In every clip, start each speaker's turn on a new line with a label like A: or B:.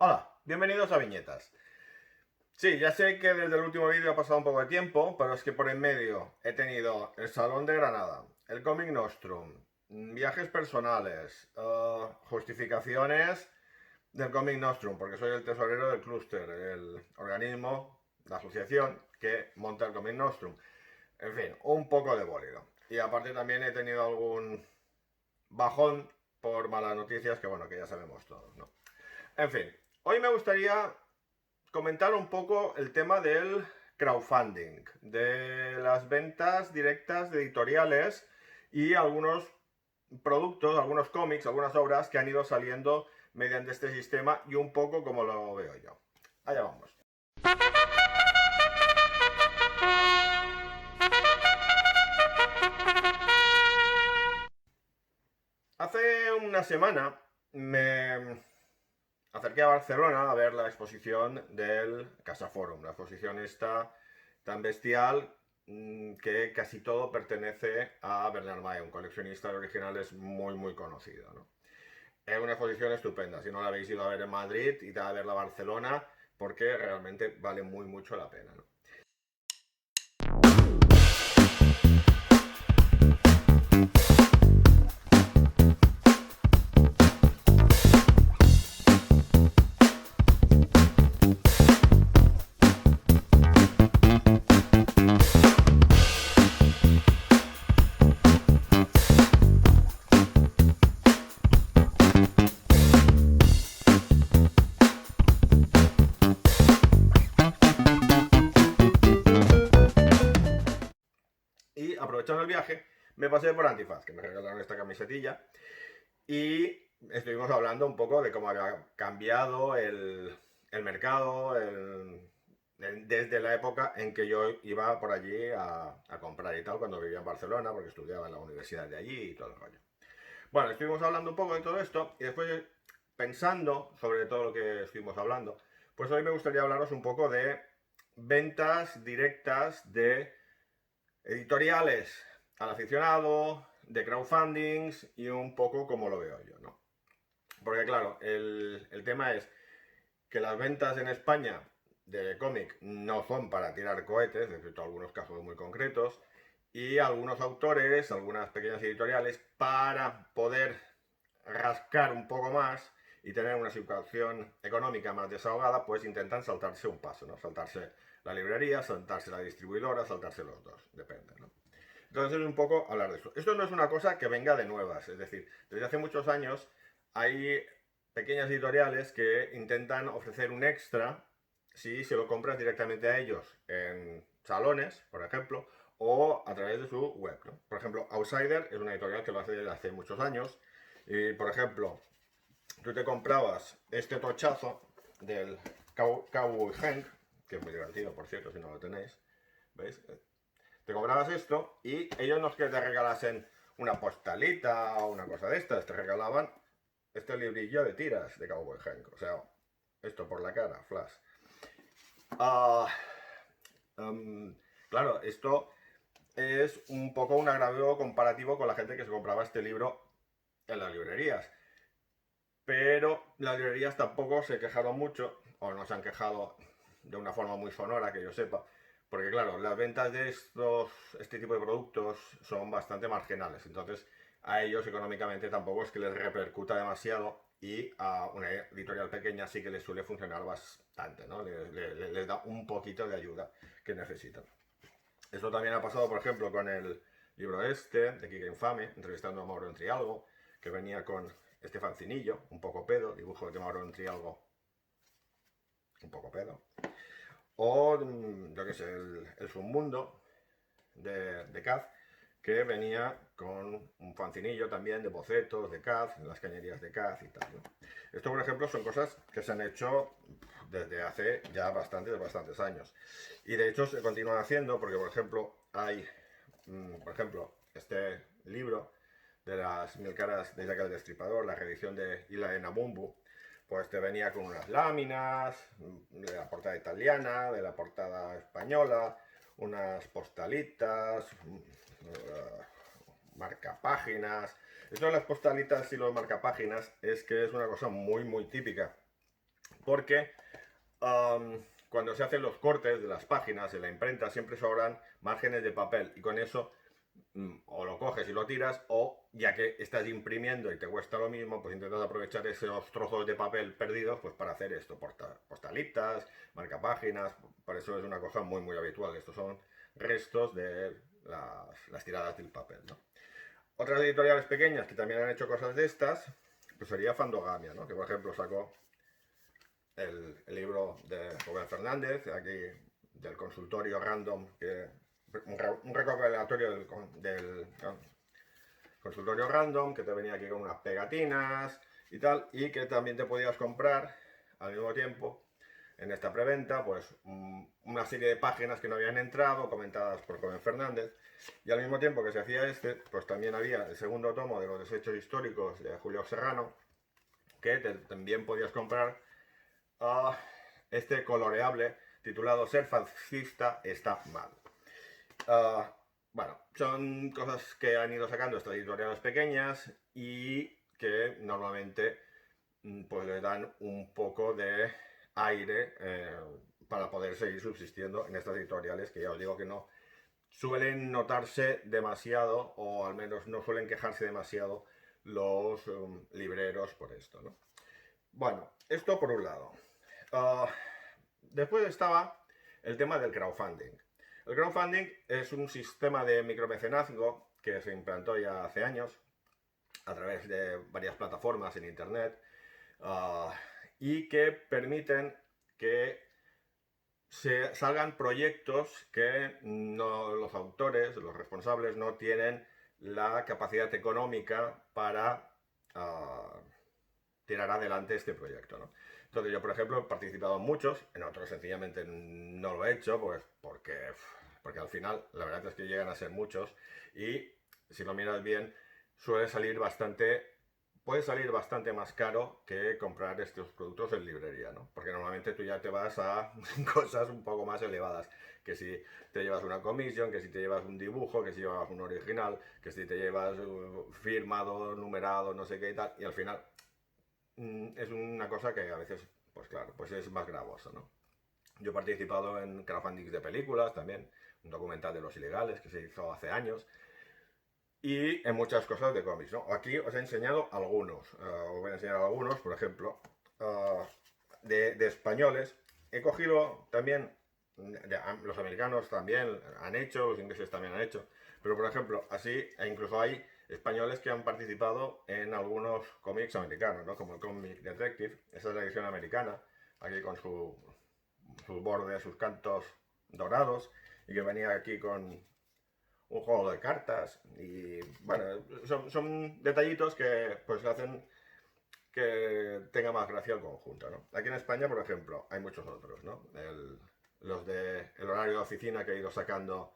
A: Hola, bienvenidos a Viñetas. Sí, ya sé que desde el último vídeo ha pasado un poco de tiempo, pero es que por en medio he tenido el Salón de Granada, el Comic Nostrum, viajes personales, justificaciones del Comic Nostrum, porque soy el tesorero del clúster, el organismo, la asociación que monta el Comic Nostrum. En fin, un poco de bólido. Y aparte también he tenido algún bajón por malas noticias que bueno, que ya sabemos todos, ¿no? En fin, hoy me gustaría comentar un poco el tema del crowdfunding, de las ventas directas de editoriales y algunos productos, algunos cómics, algunas obras que han ido saliendo mediante este sistema y un poco como lo veo yo. Allá vamos. Hace una semana me acerqué a Barcelona a ver la exposición del Casa Forum, la exposición esta tan bestial que casi todo pertenece a Bernard Mayer, un coleccionista de originales muy conocido, ¿no? Es una exposición estupenda, si no la habéis ido a ver en Madrid, id a verla a Barcelona, porque realmente vale mucho la pena, ¿no? Y aprovechando el viaje, me pasé por Antifaz, que me regalaron esta camisetilla, y estuvimos hablando un poco de cómo había cambiado el mercado desde la época en que yo iba por allí a comprar y tal, cuando vivía en Barcelona, porque estudiaba en la universidad de allí y todo el rollo. Bueno, estuvimos hablando un poco de todo esto y después pensando sobre todo lo que estuvimos hablando, pues hoy me gustaría hablaros un poco de ventas directas de editoriales al aficionado, de crowdfundings y un poco como lo veo yo, ¿no? Porque claro, el tema es que las ventas en España de cómic no son para tirar cohetes, excepto algunos casos muy concretos, y algunos autores, algunas pequeñas editoriales, para poder rascar un poco más y tener una situación económica más desahogada, pues intentan saltarse un paso, ¿no? Saltarse la librería, saltarse la distribuidora, saltarse los dos, depende, ¿no? Entonces es un poco hablar de eso. Esto no es una cosa que venga de nuevas, es decir, desde hace muchos años hay pequeñas editoriales que intentan ofrecer un extra si se lo compras directamente a ellos en salones, por ejemplo, o a través de su web, ¿no? Por ejemplo, Outsider es una editorial que lo hace desde hace muchos años. Y, por ejemplo, tú te comprabas este tochazo del Cowboy Hank, que es muy divertido, por cierto, si no lo tenéis, ¿veis? Te comprabas esto y ellos no es que te regalasen una postalita o una cosa de estas, te regalaban este librillo de tiras de Cowboy Hank. O sea, esto por la cara, flash. Uh, um, claro, esto es un poco un agravio comparativo con la gente que se compraba este libro en las librerías. Pero las librerías tampoco se quejaron mucho, o no se han quejado de una forma muy sonora que yo sepa, porque claro, las ventas de este tipo de productos son bastante marginales, entonces a ellos económicamente tampoco es que les repercuta demasiado y a una editorial pequeña sí que les suele funcionar bastante, ¿no? Les da un poquito de ayuda que necesitan. Esto también ha pasado, por ejemplo, con el libro este, de Kika Infame, entrevistando a Mauro Entrialgo, que venía con este fancinillo, un poco pedo, dibujo de Mauro Entrialgo, un poco pedo. O, yo qué sé, el Submundo de Caz, que venía con un fancinillo también de bocetos de Caz, en las cañerías de Caz y tal, ¿no? Esto, por ejemplo, son cosas que se han hecho desde hace ya bastantes años. Y de hecho se continúan haciendo porque, por ejemplo, hay, por ejemplo, este libro de las mil caras de Jack el Destripador, la reedición de Isla de Nabumbu, pues te venía con unas láminas de la portada italiana, de la portada española, unas postalitas, marcapáginas. Esto de las postalitas y los marcapáginas es que es una cosa muy típica. porque cuando se hacen los cortes de las páginas en la imprenta siempre sobran márgenes de papel y con eso o lo coges y lo tiras, o ya que estás imprimiendo y te cuesta lo mismo, pues intentas aprovechar esos trozos de papel perdidos pues para hacer esto, postalitas, marcapáginas. Por eso es una cosa muy muy habitual. Estos son restos de las tiradas del papel, ¿no? Otras editoriales pequeñas que también han hecho cosas de estas, pues sería Fandogamia, ¿no? Que por ejemplo sacó el libro de Rubén Fernández, aquí del consultorio random, un recopilatorio del consultorio random, que te venía aquí con unas pegatinas y tal, y que también te podías comprar al mismo tiempo en esta preventa, pues una serie de páginas que no habían entrado, comentadas por Rubén Fernández, y al mismo tiempo que se hacía pues también había el segundo tomo de los desechos históricos de Julio Serrano, que también podías comprar este coloreable titulado Ser fascista está mal. Bueno, son cosas que han ido sacando estas editoriales pequeñas y que normalmente pues le dan un poco de aire para poder seguir subsistiendo en estas editoriales, que ya os digo que no suelen notarse demasiado, o al menos no suelen quejarse demasiado los libreros por esto, ¿no? Bueno, esto por un lado. Después estaba el tema del crowdfunding. El crowdfunding es un sistema de micromecenazgo que se implantó ya hace años a través de varias plataformas en internet y que permiten que se salgan proyectos que los autores, los responsables, no tienen la capacidad económica para tirar adelante este proyecto, ¿no? Entonces yo, por ejemplo, he participado en muchos, en otros sencillamente no lo he hecho, pues porque al final la verdad es que llegan a ser muchos y si lo miras bien puede salir bastante más caro que comprar estos productos en librería, ¿no? Porque normalmente tú ya te vas a cosas un poco más elevadas, que si te llevas una comisión, que si te llevas un dibujo, que si llevas un original, que si te llevas firmado, numerado, no sé qué y tal, y al final es una cosa que a veces, pues claro, pues es más gravosa, ¿no? Yo he participado en crowdfunding de películas también, un documental de los ilegales que se hizo hace años, y en muchas cosas de cómics, ¿no? Aquí os he enseñado algunos, os voy a enseñar algunos, por ejemplo, de españoles. He cogido también, los americanos también han hecho, los ingleses también han hecho, pero por ejemplo, así, e incluso hay españoles que han participado en algunos cómics americanos, ¿no? Como el Comic Detective, esa es la edición americana, aquí con sus bordes, sus cantos dorados, y que venía aquí con un juego de cartas. Y bueno, son detallitos que pues hacen que tenga más gracia el conjunto, ¿no? Aquí en España, por ejemplo, hay muchos otros, ¿no? Los de el horario de oficina que ha ido sacando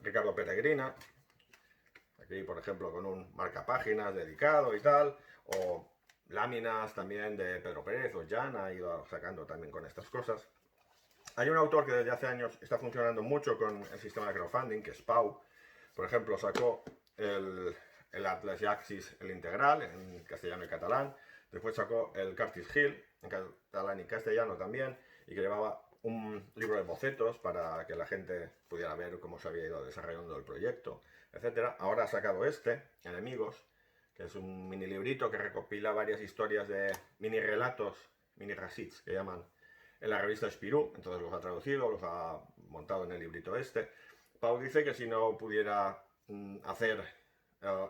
A: Ricardo Peregrina, aquí por ejemplo con un marcapáginas dedicado y tal, o láminas también de Pedro Pérez o Jan ha ido sacando también con estas cosas. Hay un autor que desde hace años está funcionando mucho con el sistema de crowdfunding, que es Pau. Por ejemplo, sacó el Atlas Yaxis, el integral, en castellano y catalán. Después sacó el Curtis Hill, en catalán y castellano también, y que llevaba un libro de bocetos para que la gente pudiera ver cómo se había ido desarrollando el proyecto, etc. Ahora ha sacado Enemigos, que es un mini librito que recopila varias historias de mini relatos, mini rasits, que llaman, en la revista Spirou. Entonces los ha traducido, los ha montado en el librito este. Pau dice que si no pudiera hacer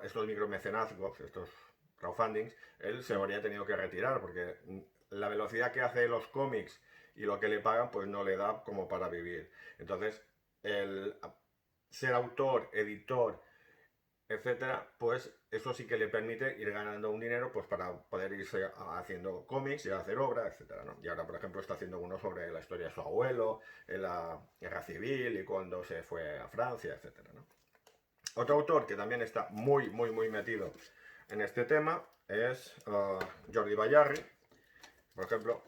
A: estos micromecenazgos, estos crowdfundings, él se habría tenido que retirar porque la velocidad que hace los cómics y lo que le pagan pues no le da como para vivir. Entonces, el ser autor, editor, etcétera, pues eso sí que le permite ir ganando un dinero pues para poder irse haciendo cómics y hacer obra, etcétera, ¿no? Y ahora, por ejemplo, está haciendo uno sobre la historia de su abuelo, en la guerra civil y cuando se fue a Francia, etcétera, ¿no? Otro autor que también está muy metido en este tema es Jordi Bayarri. Por ejemplo,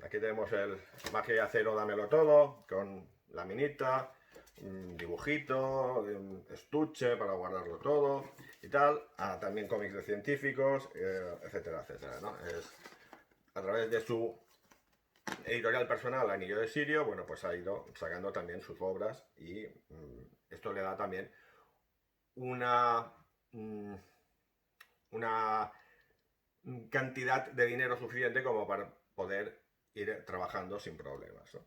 A: aquí tenemos el Magia y Acero, dámelo todo, con laminita, dibujito, estuche para guardarlo todo y tal. También cómics de científicos, etcétera, etcétera, ¿no? a través de su editorial personal Anillo de Sirio, bueno, pues ha ido sacando también sus obras y esto le da también una, una cantidad de dinero suficiente como para poder ir trabajando sin problemas, ¿no?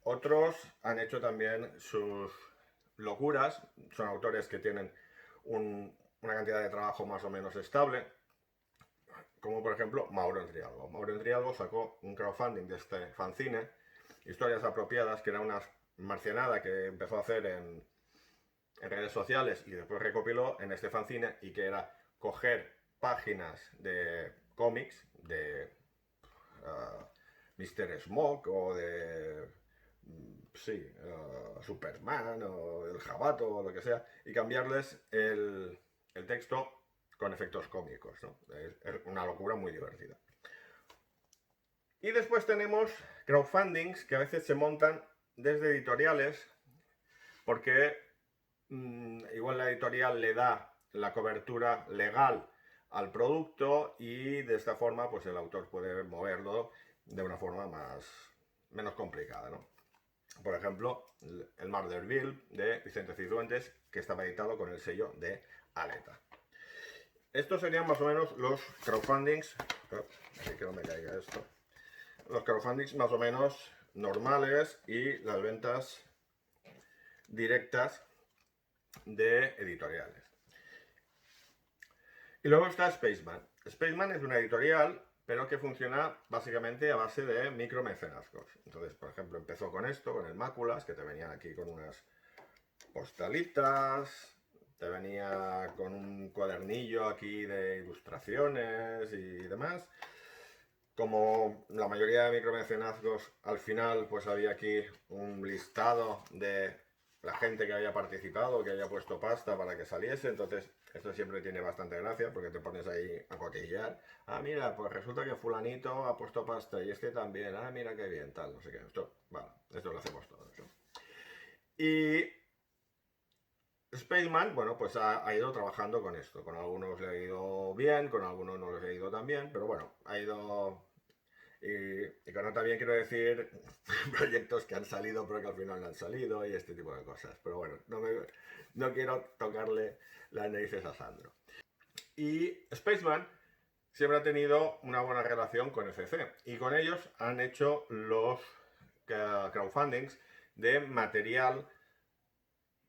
A: Otros han hecho también sus locuras, son autores que tienen una cantidad de trabajo más o menos estable, como por ejemplo Mauro Entrialgo. Mauro Entrialgo sacó un crowdfunding de este fanzine, Historias Apropiadas, que era una marcianada que empezó a hacer en redes sociales y después recopiló en este fanzine, y que era coger páginas de cómics de Mr. Smoke o de Superman o el Jabato o lo que sea, y cambiarles el texto con efectos cómicos, ¿no? Es una locura muy divertida. Y después tenemos crowdfundings que a veces se montan desde editoriales porque igual la editorial le da la cobertura legal al producto y de esta forma pues el autor puede moverlo de una forma menos complicada, ¿no? Por ejemplo, el Murderville de Vicente Cifuentes, que estaba editado con el sello de Aleta. Estos serían más o menos los crowdfundings, así que no me caiga esto, los crowdfundings más o menos normales y las ventas directas de editoriales. Y luego está Spaceman. Spaceman es una editorial, pero que funciona básicamente a base de micromecenazgos. Entonces, por ejemplo, empezó con esto, con el Máculas, que te venían aquí con unas postalitas, te venía con un cuadernillo aquí de ilustraciones y demás. Como la mayoría de micromecenazgos, al final pues había aquí un listado de la gente que había participado, que había puesto pasta para que saliese. Entonces esto siempre tiene bastante gracia porque te pones ahí a cotillar. Ah, mira, pues resulta que fulanito ha puesto pasta y este también. Ah, mira qué bien, tal, no sé qué. Esto, bueno, esto lo hacemos todos, ¿no? Y Spaceman, bueno, pues ha ido trabajando con esto. Con algunos le ha ido bien, con algunos no les ha ido tan bien, pero bueno, ha ido... Y con también quiero decir proyectos que han salido pero que al final no han salido y este tipo de cosas. Pero bueno, no quiero tocarle las narices a Sandro. Y Spaceman siempre ha tenido una buena relación con FC y con ellos han hecho los crowdfundings de material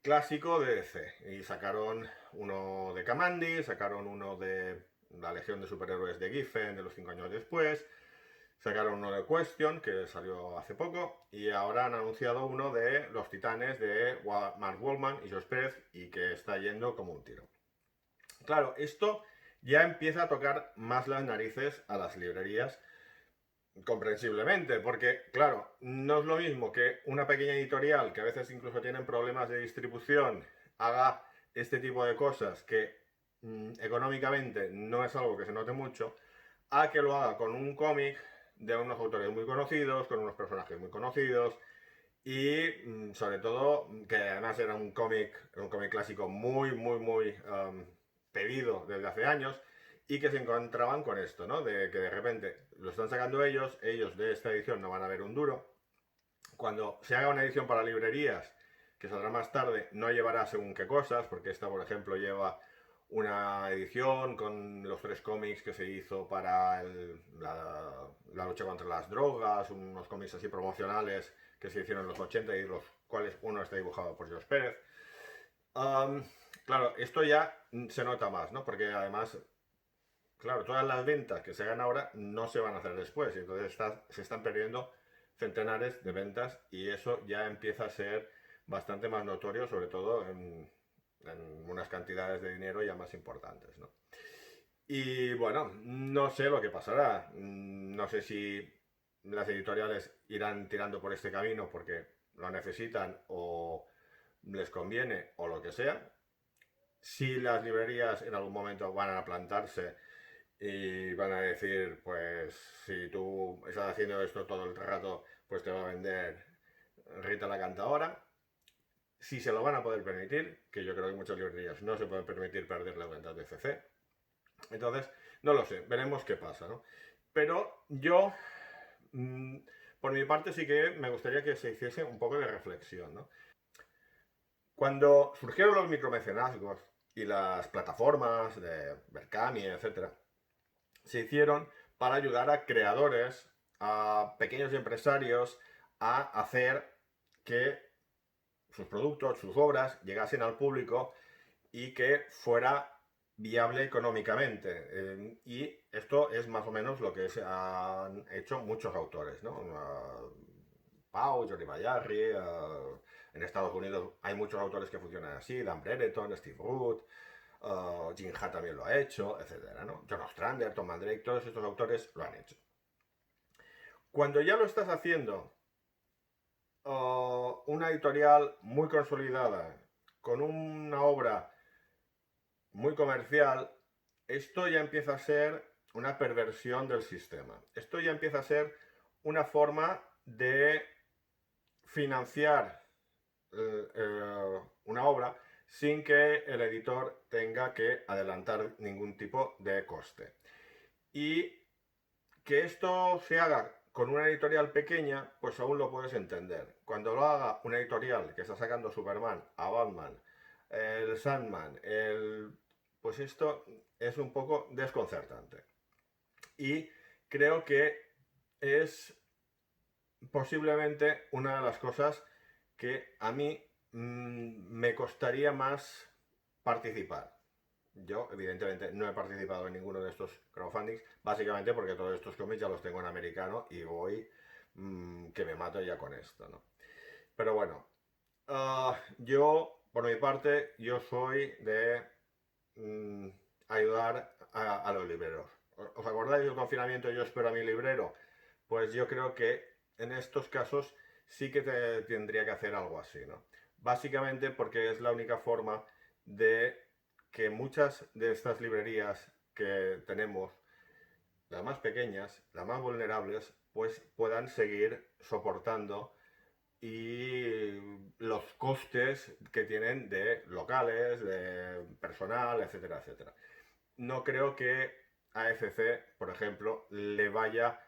A: clásico de DC. Y sacaron uno de Kamandi, sacaron uno de la Legión de Superhéroes de Giffen de los 5 años después. Sacaron uno de Question, que salió hace poco, y ahora han anunciado uno de Los Titanes de Mark Wallman y Josh Pérez, y que está yendo como un tiro. Claro, esto ya empieza a tocar más las narices a las librerías, comprensiblemente, porque, claro, no es lo mismo que una pequeña editorial, que a veces incluso tienen problemas de distribución, haga este tipo de cosas que económicamente no es algo que se note mucho, a que lo haga con un cómic de unos autores muy conocidos, con unos personajes muy conocidos y sobre todo que además era un cómic clásico muy pedido desde hace años y que se encontraban con esto, ¿no? De que de repente lo están sacando ellos de esta edición no van a ver un duro. Cuando se haga una edición para librerías, que saldrá más tarde, no llevará según qué cosas, porque esta, por ejemplo, lleva una edición con los 3 cómics que se hizo para la lucha contra las drogas, unos cómics así promocionales que se hicieron en los 80 y los cuales uno está dibujado por Josh Pérez. Claro, esto ya se nota más, ¿no? Porque además, claro, todas las ventas que se hagan ahora no se van a hacer después y entonces se están perdiendo centenares de ventas y eso ya empieza a ser bastante más notorio, sobre todo en unas cantidades de dinero ya más importantes, ¿no? Y bueno, no sé lo que pasará. No sé si las editoriales irán tirando por este camino porque lo necesitan o les conviene o lo que sea. Si las librerías en algún momento van a plantarse y van a decir, pues si tú estás haciendo esto todo el rato, pues te va a vender Rita la Cantadora. Si se lo van a poder permitir, que yo creo que muchas librerías no se pueden permitir perder las ventas de CC. Entonces, no lo sé, veremos qué pasa, ¿no? Pero yo, mm, por mi parte, sí que me gustaría que se hiciese un poco de reflexión, ¿no? Cuando surgieron los micromecenazgos y las plataformas de Berkami, etcétera, se hicieron para ayudar a creadores, a pequeños empresarios, a hacer que sus productos, sus obras llegasen al público y que fuera viable económicamente. Y esto es más o menos lo que se han hecho muchos autores, ¿no? Pau, Jordi Bayarri, en Estados Unidos hay muchos autores que funcionan así, Dan Brereton, Steve Root, Jim Ha también lo ha hecho, etcétera, ¿no? John Ostrander, Tom Mandrake, todos estos autores lo han hecho. Cuando ya lo estás haciendo, una editorial muy consolidada, con una obra muy comercial, esto ya empieza a ser una perversión del sistema. Esto ya empieza a ser una forma de financiar una obra sin que el editor tenga que adelantar ningún tipo de coste. Y que esto se haga con una editorial pequeña, pues aún lo puedes entender. Cuando lo haga una editorial que está sacando Superman, a Batman, el Sandman, pues esto es un poco desconcertante. Y creo que es posiblemente una de las cosas que a mí me costaría más participar. Yo, evidentemente, no he participado en ninguno de estos crowdfundings, básicamente porque todos estos cómics ya los tengo en americano y voy que me mato ya con esto, ¿no? Pero bueno, yo, por mi parte, yo soy de ayudar a los libreros. ¿Os acordáis del confinamiento? Yo espero a mi librero. Pues yo creo que en estos casos sí que tendría que hacer algo así, ¿no? Básicamente porque es la única forma de que muchas de estas librerías que tenemos, las más pequeñas, las más vulnerables, pues puedan seguir soportando y los costes que tienen de locales, de personal, etcétera, etcétera. No creo que a FC, por ejemplo, le vaya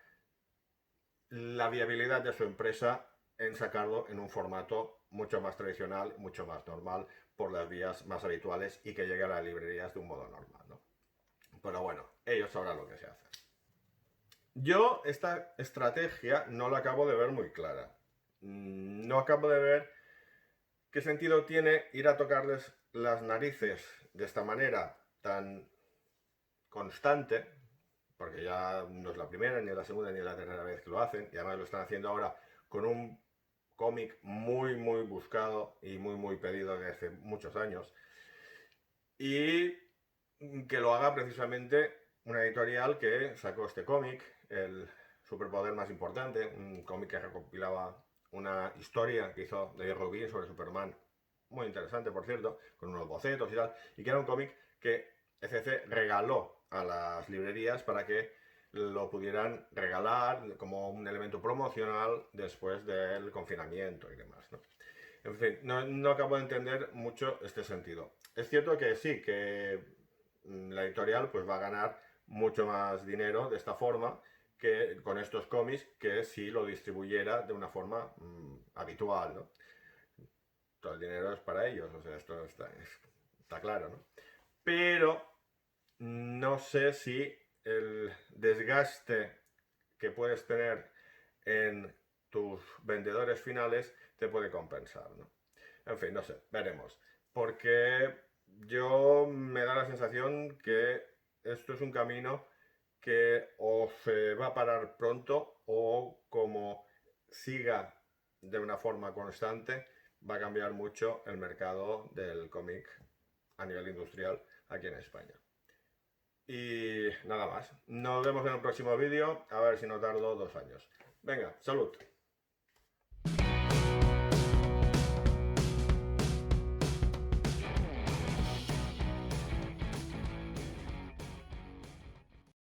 A: la viabilidad de su empresa en sacarlo en un formato mucho más tradicional, mucho más normal, por las vías más habituales y que llegue a las librerías de un modo normal, ¿no? Pero bueno, ellos sabrán lo que se hace. Yo esta estrategia no la acabo de ver muy clara. No acabo de ver qué sentido tiene ir a tocarles las narices de esta manera tan constante, porque ya no es la primera, ni la segunda, ni la tercera vez que lo hacen, y además lo están haciendo ahora con un cómic muy, muy buscado y muy, muy pedido desde hace muchos años, y que lo haga precisamente una editorial que sacó este cómic, el superpoder más importante, un cómic que recopilaba una historia que hizo David Rubin sobre Superman, muy interesante por cierto, con unos bocetos y tal, y que era un cómic que ECC regaló a las librerías para que lo pudieran regalar como un elemento promocional después del confinamiento y demás, ¿no? En fin, no acabo de entender mucho este sentido. Es cierto que sí, que la editorial pues va a ganar mucho más dinero de esta forma que con estos cómics que si lo distribuyera de una forma habitual, ¿no? Todo el dinero es para ellos, o sea, esto está claro, ¿no? Pero no sé si el desgaste que puedes tener en tus vendedores finales te puede compensar, ¿no? En fin, no sé, veremos. Porque yo me da la sensación que esto es un camino que o se va a parar pronto o como siga de una forma constante va a cambiar mucho el mercado del cómic a nivel industrial aquí en España. Y nada más. Nos vemos en el próximo vídeo, a ver si no tardo 2 años. Venga, salud.